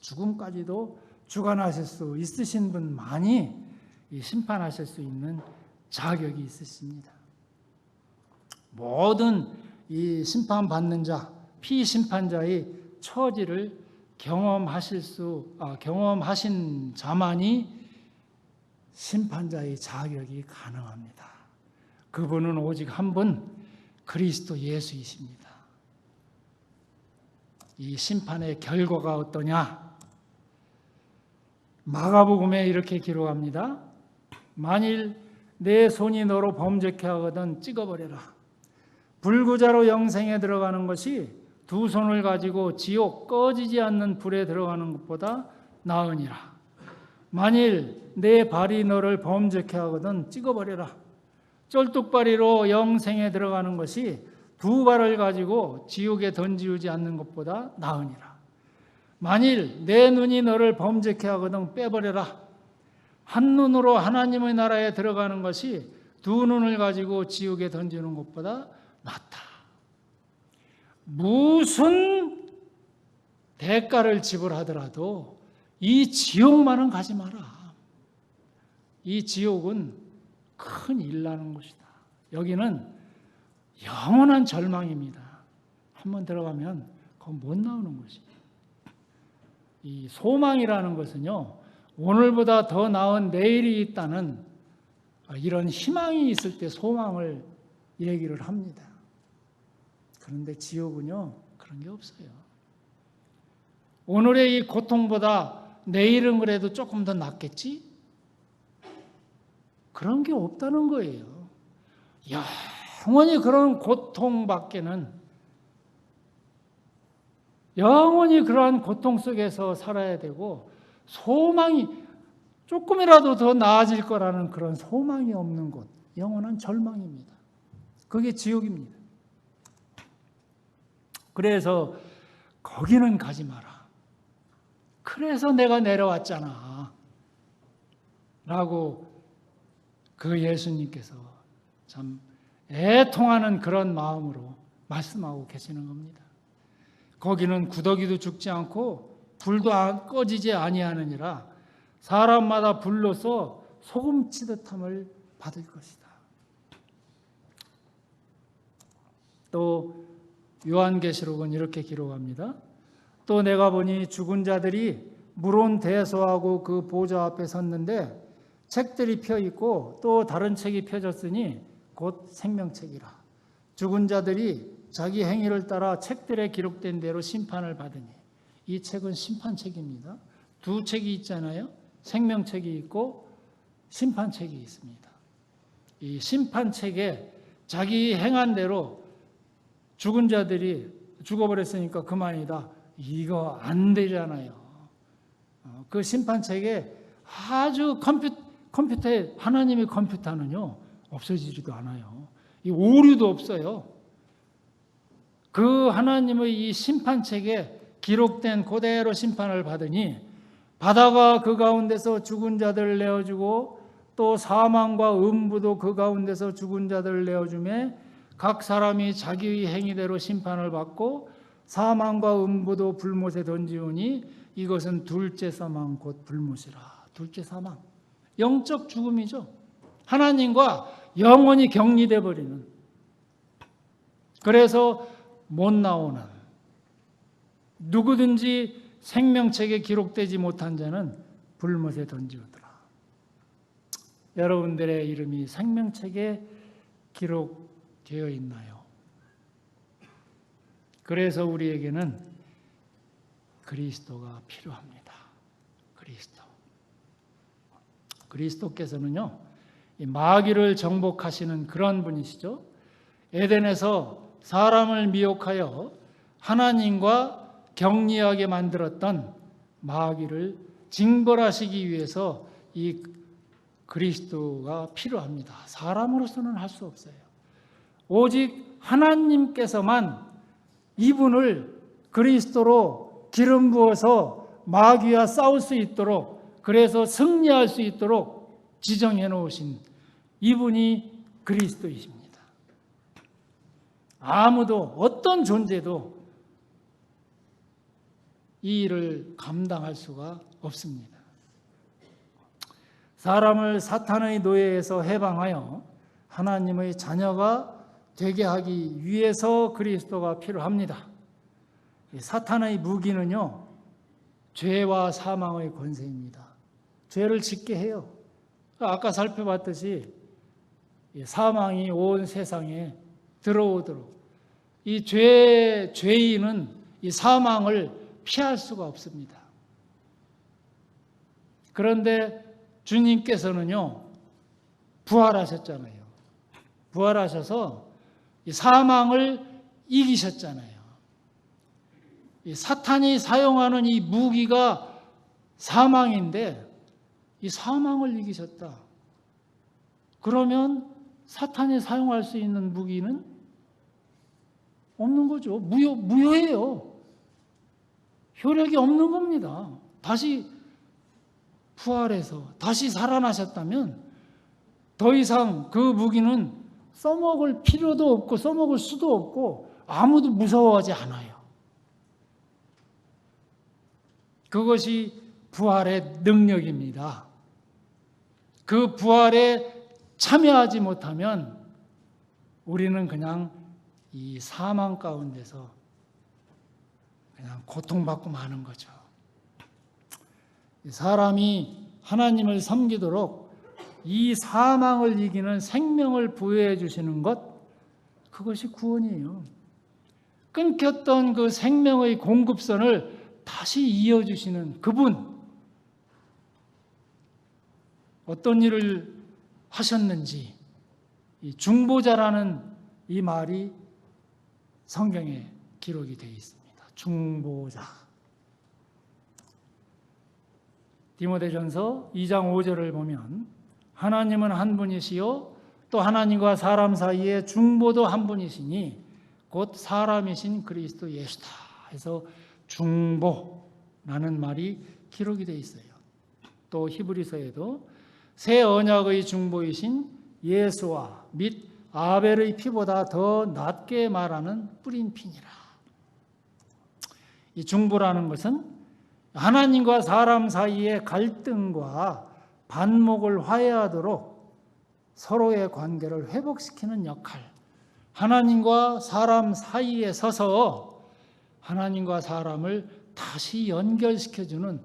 죽음까지도 주관하실 수 있으신 분만이 이 심판하실 수 있는 자격이 있으십니다. 모든 이 심판받는 자, 피심판자의 처지를 경험하신 자만이 심판자의 자격이 가능합니다. 그분은 오직 한 분, 그리스도 예수이십니다. 이 심판의 결과가 어떠냐? 마가복음에 이렇게 기록합니다. 만일 내 손이 너로 범죄케 하거든 찍어버려라. 불구자로 영생에 들어가는 것이 두 손을 가지고 지옥 꺼지지 않는 불에 들어가는 것보다 나으니라. 만일 내 발이 너를 범죄케 하거든 찍어버려라. 쩔뚝발이로 영생에 들어가는 것이 두 발을 가지고 지옥에 던지우지 않는 것보다 나으니라. 만일 내 눈이 너를 범죄케 하거든 빼버려라. 한 눈으로 하나님의 나라에 들어가는 것이 두 눈을 가지고 지옥에 던지는 것보다 낫다. 무슨 대가를 지불하더라도 이 지옥만은 가지 마라. 이 지옥은 큰 일 나는 곳이다. 여기는 영원한 절망입니다. 한번 들어가면 거기 못 나오는 것입니다. 이 소망이라는 것은요, 오늘보다 더 나은 내일이 있다는 이런 희망이 있을 때 소망을 얘기를 합니다. 그런데 지옥은요, 그런 게 없어요. 오늘의 이 고통보다 내일은 그래도 조금 더 낫겠지? 그런 게 없다는 거예요. 영원히 그런 고통밖에는, 영원히 그러한 고통 속에서 살아야 되고, 소망이 조금이라도 더 나아질 거라는 그런 소망이 없는 곳, 영원한 절망입니다. 그게 지옥입니다. 그래서 거기는 가지 마라. 그래서 내가 내려왔잖아. 라고 그 예수님께서 참 애통하는 그런 마음으로 말씀하고 계시는 겁니다. 거기는 구더기도 죽지 않고 불도 꺼지지 아니하느니라. 사람마다 불로서 소금치듯함을 받을 것이다. 또 요한계시록은 이렇게 기록합니다. 또 내가 보니 죽은 자들이 물온 대소하고 그 보좌 앞에 섰는데 책들이 펴 있고 또 다른 책이 펴졌으니 곧 생명책이라. 죽은 자들이 자기 행위를 따라 책들에 기록된 대로 심판을 받으니, 이 책은 심판책입니다. 두 책이 있잖아요. 생명책이 있고 심판책이 있습니다. 이 심판책에 자기 행한 대로 죽은 자들이 죽어버렸으니까 그만이다. 이거 안 되잖아요. 그 심판책에 아주 컴퓨터에, 하나님의 컴퓨터는요, 없어지지도 않아요. 이 오류도 없어요. 그 하나님의 이 심판책에 기록된 그대로 심판을 받으니, 바다가 그 가운데서 죽은 자들을 내어주고 또 사망과 음부도 그 가운데서 죽은 자들을 내어주매 각 사람이 자기의 행위대로 심판을 받고 사망과 음부도 불못에 던지우니 이것은 둘째 사망 곧 불못이라. 둘째 사망, 영적 죽음이죠. 하나님과 영원히 격리돼 버리는, 그래서 못 나오는, 누구든지 생명책에 기록되지 못한 자는 불못에 던지우더라. 여러분들의 이름이 생명책에 기록되어 있나요? 그래서 우리에게는 그리스도가 필요합니다. 그리스도께서는요, 이 마귀를 정복하시는 그런 분이시죠. 에덴에서 사람을 미혹하여 하나님과 격리하게 만들었던 마귀를 징벌하시기 위해서 이 그리스도가 필요합니다. 사람으로서는 할 수 없어요. 오직 하나님께서만 이분을 그리스도로 기름 부어서 마귀와 싸울 수 있도록, 그래서 승리할 수 있도록 지정해 놓으신 이분이 그리스도이십니다. 아무도, 어떤 존재도 이 일을 감당할 수가 없습니다. 사람을 사탄의 노예에서 해방하여 하나님의 자녀가 되게 하기 위해서 그리스도가 필요합니다. 사탄의 무기는요, 죄와 사망의 권세입니다. 죄를 짓게 해요. 아까 살펴봤듯이 사망이 온 세상에 들어오도록, 이 죄인은 이 사망을 피할 수가 없습니다. 그런데 주님께서는요, 부활하셨잖아요. 부활하셔서 이 사망을 이기셨잖아요. 이 사탄이 사용하는 이 무기가 사망인데 이 사망을 이기셨다. 그러면 사탄이 사용할 수 있는 무기는 없는 거죠. 무효해요. 효력이 없는 겁니다. 다시 부활해서 다시 살아나셨다면 더 이상 그 무기는 써먹을 필요도 없고 써먹을 수도 없고 아무도 무서워하지 않아요. 그것이 부활의 능력입니다. 그 부활에 참여하지 못하면 우리는 그냥 이 사망 가운데서 그냥 고통받고 마는 거죠. 사람이 하나님을 섬기도록 이 사망을 이기는 생명을 부여해 주시는 것, 그것이 구원이에요. 끊겼던 그 생명의 공급선을 다시 이어주시는 그분, 어떤 일을 하셨는지, 이 중보자라는 이 말이 성경에 기록이 되어 있습니다. 중보자. 디모데전서 2장 5절을 보면 하나님은 한 분이시요 또 하나님과 사람 사이에 중보도 한 분이시니 곧 사람이신 그리스도 예수다 해서 중보라는 말이 기록이 되어 있어요. 또 히브리서에도 새 언약의 중보이신 예수와 및 아벨의 피보다 더 낫게 말하는 뿌린 피니라. 이 중보라는 것은 하나님과 사람 사이의 갈등과 반목을 화해하도록 서로의 관계를 회복시키는 역할, 하나님과 사람 사이에 서서 하나님과 사람을 다시 연결시켜주는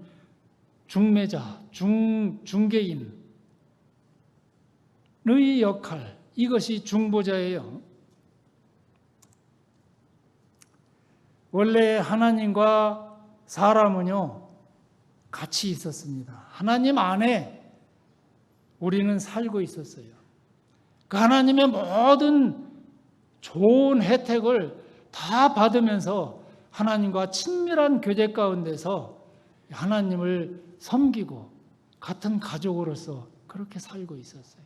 중매자, 중개인의 역할, 이것이 중보자예요. 원래 하나님과 사람은요, 같이 있었습니다. 하나님 안에 우리는 살고 있었어요. 그 하나님의 모든 좋은 혜택을 다 받으면서 하나님과 친밀한 교제 가운데서 하나님을 섬기고 같은 가족으로서 그렇게 살고 있었어요.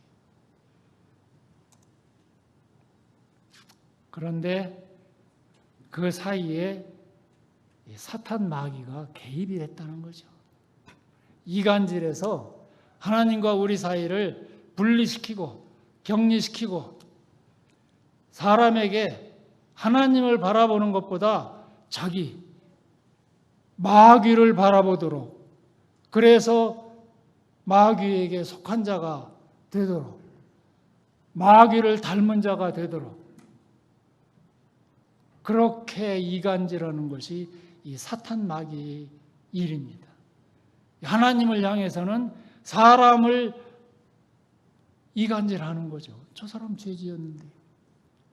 그런데 그 사이에 사탄 마귀가 개입이 됐다는 거죠. 이간질해서 하나님과 우리 사이를 분리시키고 격리시키고 사람에게 하나님을 바라보는 것보다 자기 마귀를 바라보도록, 그래서 마귀에게 속한 자가 되도록, 마귀를 닮은 자가 되도록 그렇게 이간질하는 것이 이 사탄 마귀의 일입니다. 하나님을 향해서는 사람을 이간질하는 거죠. 저 사람 죄 지었는데,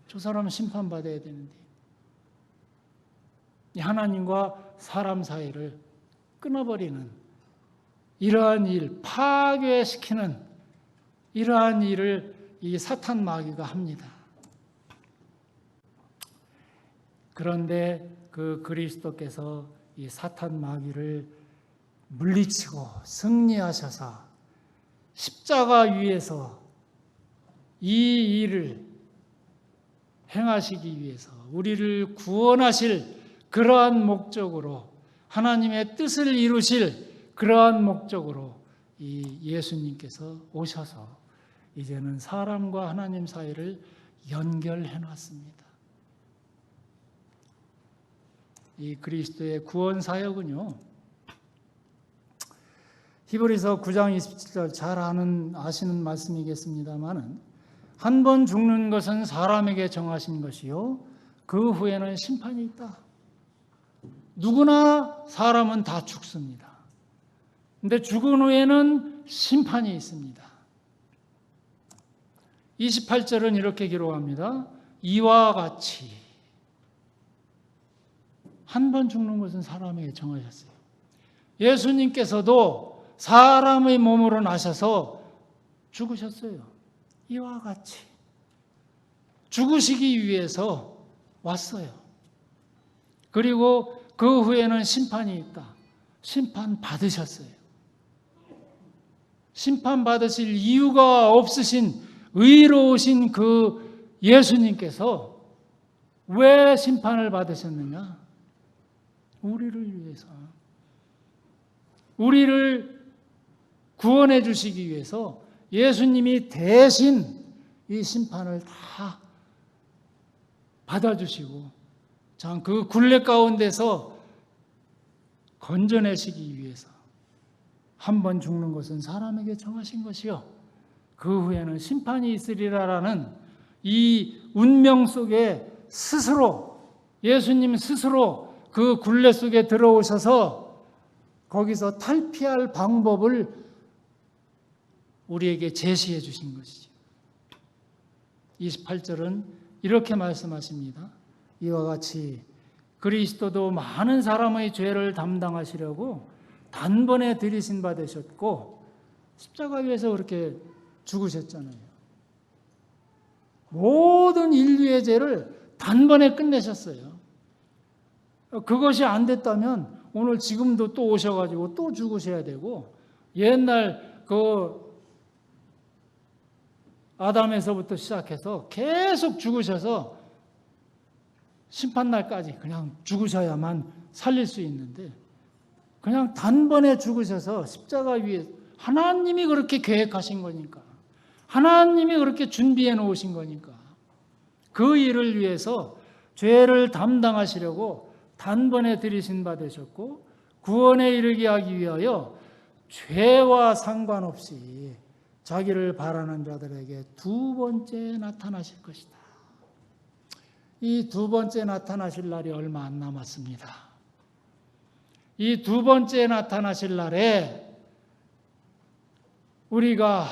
저 사람 심판받아야 되는데, 하나님과 사람 사이를 끊어버리는 이러한 일, 파괴시키는 이러한 일을 이 사탄 마귀가 합니다. 그런데 그 그리스도께서 이 사탄 마귀를 물리치고 승리하셔서 십자가 위에서 이 일을 행하시기 위해서 우리를 구원하실 그러한 목적으로, 하나님의 뜻을 이루실 그러한 목적으로 이 예수님께서 오셔서 이제는 사람과 하나님 사이를 연결해 놨습니다. 이 그리스도의 구원 사역은요, 히브리서 9장 27절 잘 아시는 말씀이겠습니다마는 한 번 죽는 것은 사람에게 정하신 것이요 그 후에는 심판이 있다. 누구나 사람은 다 죽습니다. 그런데 죽은 후에는 심판이 있습니다. 28절은 이렇게 기록합니다. 이와 같이 한 번 죽는 것은 사람에게 정하셨어요. 예수님께서도 사람의 몸으로 나셔서 죽으셨어요. 이와 같이 죽으시기 위해서 왔어요. 그리고 그 후에는 심판이 있다. 심판 받으셨어요. 심판 받으실 이유가 없으신 의로우신 그 예수님께서 왜 심판을 받으셨느냐? 우리를 위해서, 우리를 구원해 주시기 위해서 예수님이 대신 이 심판을 다 받아주시고 참 그 굴레 가운데서 건져내시기 위해서 한 번 죽는 것은 사람에게 정하신 것이요 그 후에는 심판이 있으리라라는 이 운명 속에 스스로 예수님 스스로 그 굴레 속에 들어오셔서 거기서 탈피할 방법을 우리에게 제시해 주신 것이죠. 28절은 이렇게 말씀하십니다. 이와 같이 그리스도도 많은 사람의 죄를 담당하시려고 단번에 들이신 바 되셨고 십자가 위에서 그렇게 죽으셨잖아요. 모든 인류의 죄를 단번에 끝내셨어요. 그것이 안 됐다면 오늘 지금도 또 오셔가지고 또 죽으셔야 되고 옛날 그 아담에서부터 시작해서 계속 죽으셔서 심판날까지 그냥 죽으셔야만 살릴 수 있는데 그냥 단번에 죽으셔서 십자가 위에 하나님이 그렇게 계획하신 거니까 하나님이 그렇게 준비해 놓으신 거니까 그 일을 위해서 죄를 담당하시려고 단번에 들이신 바 되셨고 구원에 이르게 하기 위하여 죄와 상관없이 자기를 바라는 자들에게 두 번째 나타나실 것이다. 이 두 번째 나타나실 날이 얼마 안 남았습니다. 이 두 번째 나타나실 날에 우리가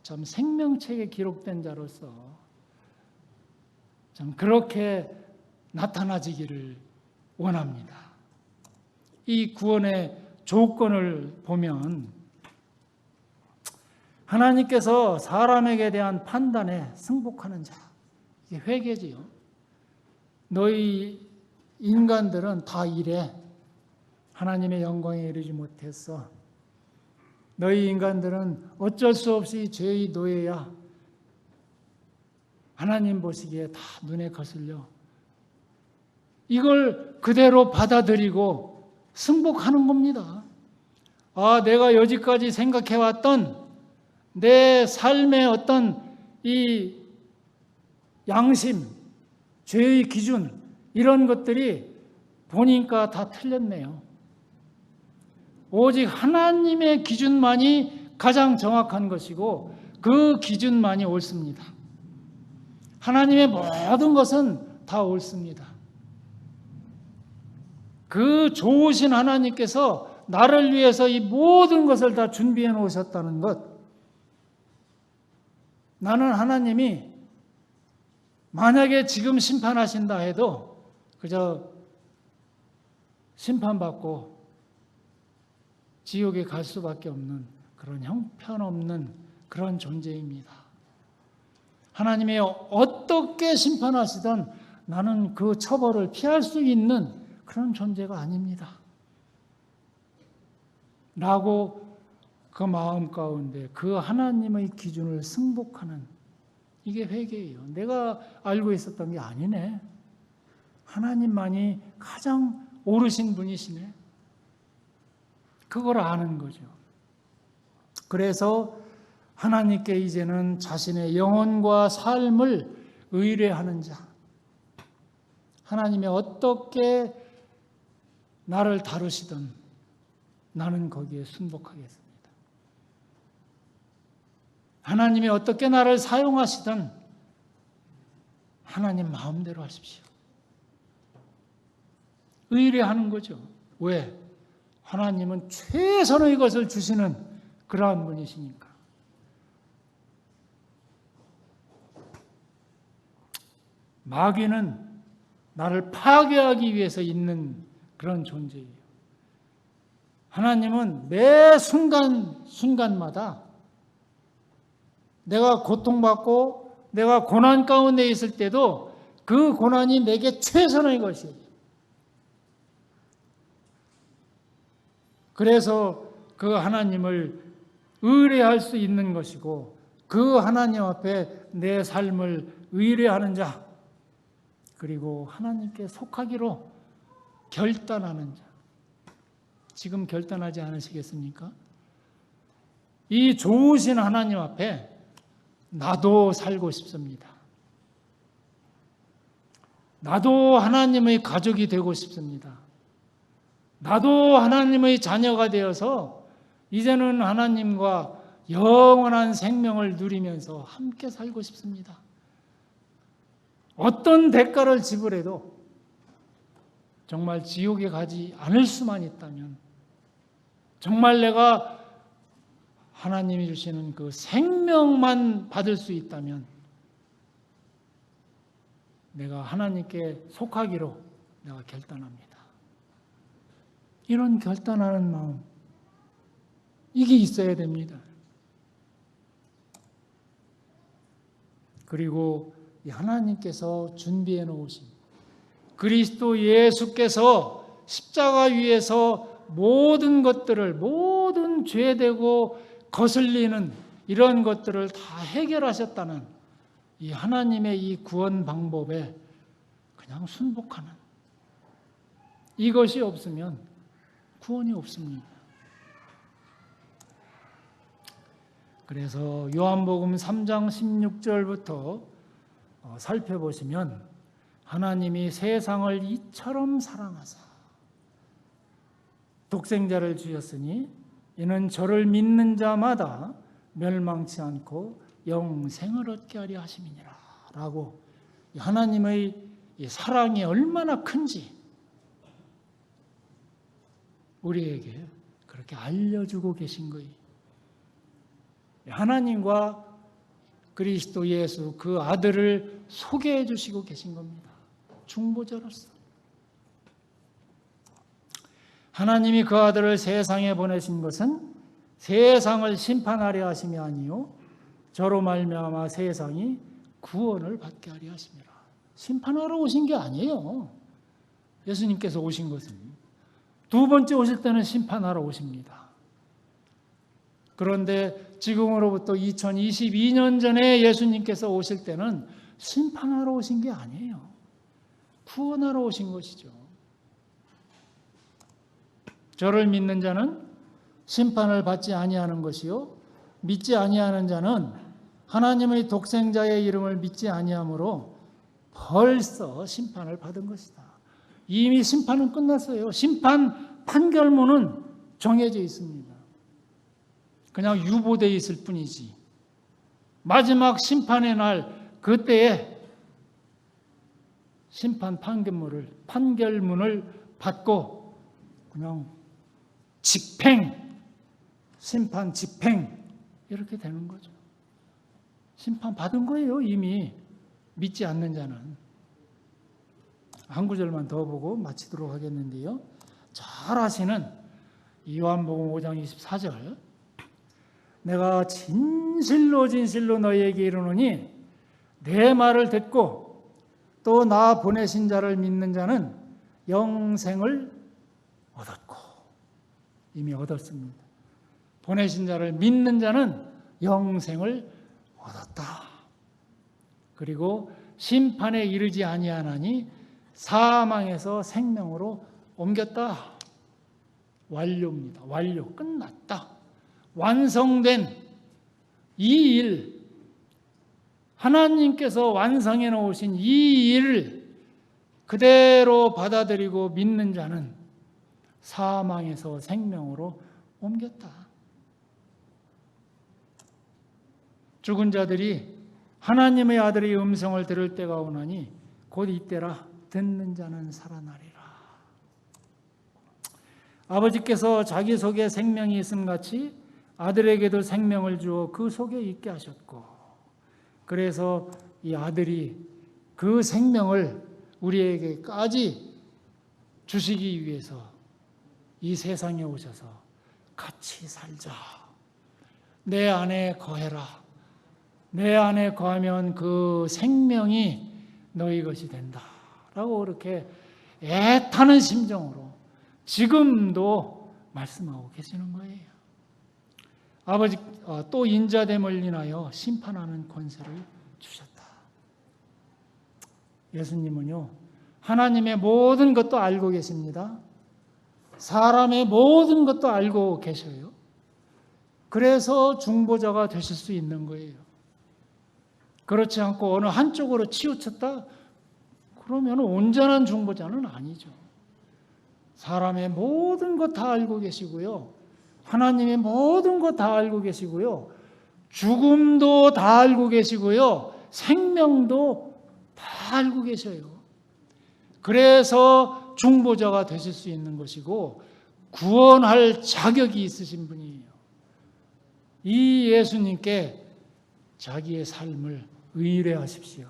참 생명책에 기록된 자로서 참 그렇게 나타나지기를 원합니다. 이 구원의 조건을 보면 하나님께서 사람에게 대한 판단에 승복하는 자, 이게 회개지요. 너희 인간들은 다 이래. 하나님의 영광에 이르지 못했어. 너희 인간들은 어쩔 수 없이 죄의 노예야. 하나님 보시기에 다 눈에 거슬려. 이걸 그대로 받아들이고 승복하는 겁니다. 아, 내가 여지까지 생각해왔던 내 삶의 어떤 이 양심, 죄의 기준 이런 것들이 보니까 다 틀렸네요. 오직 하나님의 기준만이 가장 정확한 것이고 그 기준만이 옳습니다. 하나님의 모든 것은 다 옳습니다. 그 좋으신 하나님께서 나를 위해서 이 모든 것을 다 준비해 놓으셨다는 것. 나는 하나님이 만약에 지금 심판하신다 해도 그저 심판받고 지옥에 갈 수밖에 없는 그런 형편없는 그런 존재입니다. 하나님이 어떻게 심판하시든 나는 그 처벌을 피할 수 있는 그런 존재가 아닙니다. 라고 그 마음 가운데 그 하나님의 기준을 승복하는 이게 회개예요. 내가 알고 있었던 게 아니네. 하나님만이 가장 옳으신 분이시네. 그걸 아는 거죠. 그래서 하나님께 이제는 자신의 영혼과 삶을 의뢰하는 자. 하나님이 어떻게 나를 다루시든 나는 거기에 순복하겠습니다. 하나님이 어떻게 나를 사용하시든 하나님 마음대로 하십시오. 의뢰하는 거죠. 왜? 하나님은 최선의 것을 주시는 그러한 분이시니까. 마귀는 나를 파괴하기 위해서 있는 그런 존재예요. 하나님은 매 순간마다 내가 고통받고 내가 고난 가운데 있을 때도 그 고난이 내게 최선의 것이에요. 그래서 그 하나님을 의뢰할 수 있는 것이고 그 하나님 앞에 내 삶을 의뢰하는 자 그리고 하나님께 속하기로 결단하는 자. 지금 결단하지 않으시겠습니까? 이 좋으신 하나님 앞에 나도 살고 싶습니다. 나도 하나님의 가족이 되고 싶습니다. 나도 하나님의 자녀가 되어서 이제는 하나님과 영원한 생명을 누리면서 함께 살고 싶습니다. 어떤 대가를 지불해도 정말 지옥에 가지 않을 수만 있다면, 정말 내가 하나님이 주시는 그 생명만 받을 수 있다면 내가 하나님께 속하기로 내가 결단합니다. 이런 결단하는 마음, 이게 있어야 됩니다. 그리고 하나님께서 준비해 놓으신 그리스도 예수께서 십자가 위에서 모든 것들을, 모든 죄되고 거슬리는 이런 것들을 다 해결하셨다는 이 하나님의 이 구원 방법에 그냥 순복하는, 이것이 없으면 구원이 없습니다. 그래서 요한복음 3장 16절부터 살펴보시면 하나님이 세상을 이처럼 사랑하사 독생자를 주셨으니 이는 저를 믿는 자마다 멸망치 않고 영생을 얻게 하려 하심이니라 라고 하나님의 사랑이 얼마나 큰지 우리에게 그렇게 알려주고 계신 거예요. 하나님과 그리스도 예수 그 아들을 소개해 주시고 계신 겁니다. 중보자로서. 하나님이 그 아들을 세상에 보내신 것은 세상을 심판하려 하심이 아니요 저로 말미암아 세상이 구원을 받게 하려 하심이라. 심판하러 오신 게 아니에요. 예수님께서 오신 것은 두 번째 오실 때는 심판하러 오십니다. 그런데 지금으로부터 2022년 전에 예수님께서 오실 때는 심판하러 오신 게 아니에요. 구원하러 오신 것이죠. 저를 믿는 자는 심판을 받지 아니하는 것이요 믿지 아니하는 자는 하나님의 독생자의 이름을 믿지 아니하므로 벌써 심판을 받은 것이다. 이미 심판은 끝났어요. 심판 판결문은 정해져 있습니다. 그냥 유보되어 있을 뿐이지. 마지막 심판의 날 그때에 심판 판결문을 받고 그냥 집행, 심판 집행 이렇게 되는 거죠. 심판 받은 거예요. 이미 믿지 않는 자는. 한 구절만 더 보고 마치도록 하겠는데요. 잘 아시는 요한복음 5장 24절 내가 진실로 진실로 너희에게 이르노니 내 말을 듣고 또 나 보내신 자를 믿는 자는 영생을 얻었고 이미 얻었습니다. 보내신 자를 믿는 자는 영생을 얻었다. 그리고 심판에 이르지 아니하나니 사망에서 생명으로 옮겼다. 완료입니다. 완료. 끝났다. 완성된 이 일, 하나님께서 완성해 놓으신 이 일을 그대로 받아들이고 믿는 자는 사망에서 생명으로 옮겼다. 죽은 자들이 하나님의 아들의 음성을 들을 때가 오나니 곧 이때라 듣는 자는 살아나리라. 아버지께서 자기 속에 생명이 있음 같이 아들에게도 생명을 주어 그 속에 있게 하셨고 그래서 이 아들이 그 생명을 우리에게까지 주시기 위해서 이 세상에 오셔서 같이 살자. 내 안에 거해라. 내 안에 거하면 그 생명이 너희 것이 된다. 라고 그렇게 애타는 심정으로 지금도 말씀하고 계시는 거예요. 아버지 또 인자됨을 인하여 심판하는 권세를 주셨다. 예수님은요 하나님의 모든 것도 알고 계십니다. 사람의 모든 것도 알고 계셔요. 그래서 중보자가 되실 수 있는 거예요. 그렇지 않고 어느 한쪽으로 치우쳤다? 그러면 온전한 중보자는 아니죠. 사람의 모든 것 다 알고 계시고요. 하나님의 모든 것 다 알고 계시고요. 죽음도 다 알고 계시고요. 생명도 다 알고 계셔요. 그래서 중보자가 되실 수 있는 것이고 구원할 자격이 있으신 분이에요. 이 예수님께 자기의 삶을 의뢰하십시오.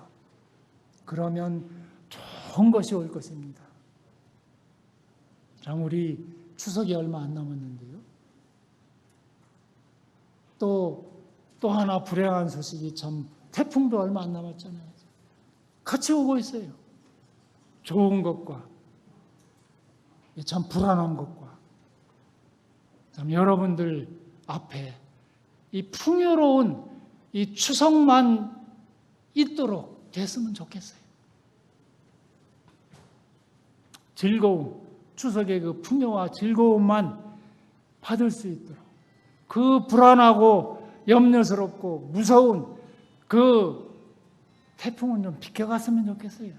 그러면 좋은 것이 올 것입니다. 참 우리 추석이 얼마 안 남았는데요. 또 하나 불행한 소식이 참 태풍도 얼마 안 남았잖아요. 같이 오고 있어요. 좋은 것과 참 불안한 것과 참 여러분들 앞에 이 풍요로운 이 추석만 있도록 됐으면 좋겠어요. 즐거움, 추석의 그 풍요와 즐거움만 받을 수 있도록 그 불안하고 염려스럽고 무서운 그 태풍은 좀 비켜갔으면 좋겠어요.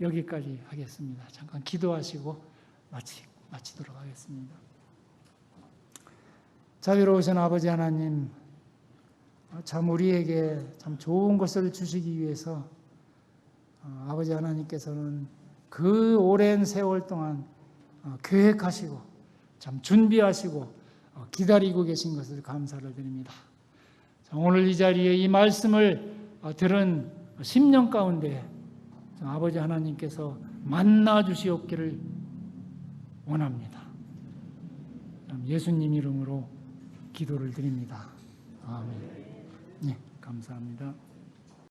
여기까지 하겠습니다. 잠깐 기도하시고 마치도록 하겠습니다. 자비로우신 아버지 하나님, 참 우리에게 참 좋은 것을 주시기 위해서 아버지 하나님께서는 그 오랜 세월 동안 계획하시고 참 준비하시고 기다리고 계신 것을 감사를 드립니다. 오늘 이 자리에 이 말씀을 들은 10년 가운데 아버지 하나님께서 만나 주시옵기를 원합니다. 예수님 이름으로 기도를 드립니다. 아멘. 네, 감사합니다.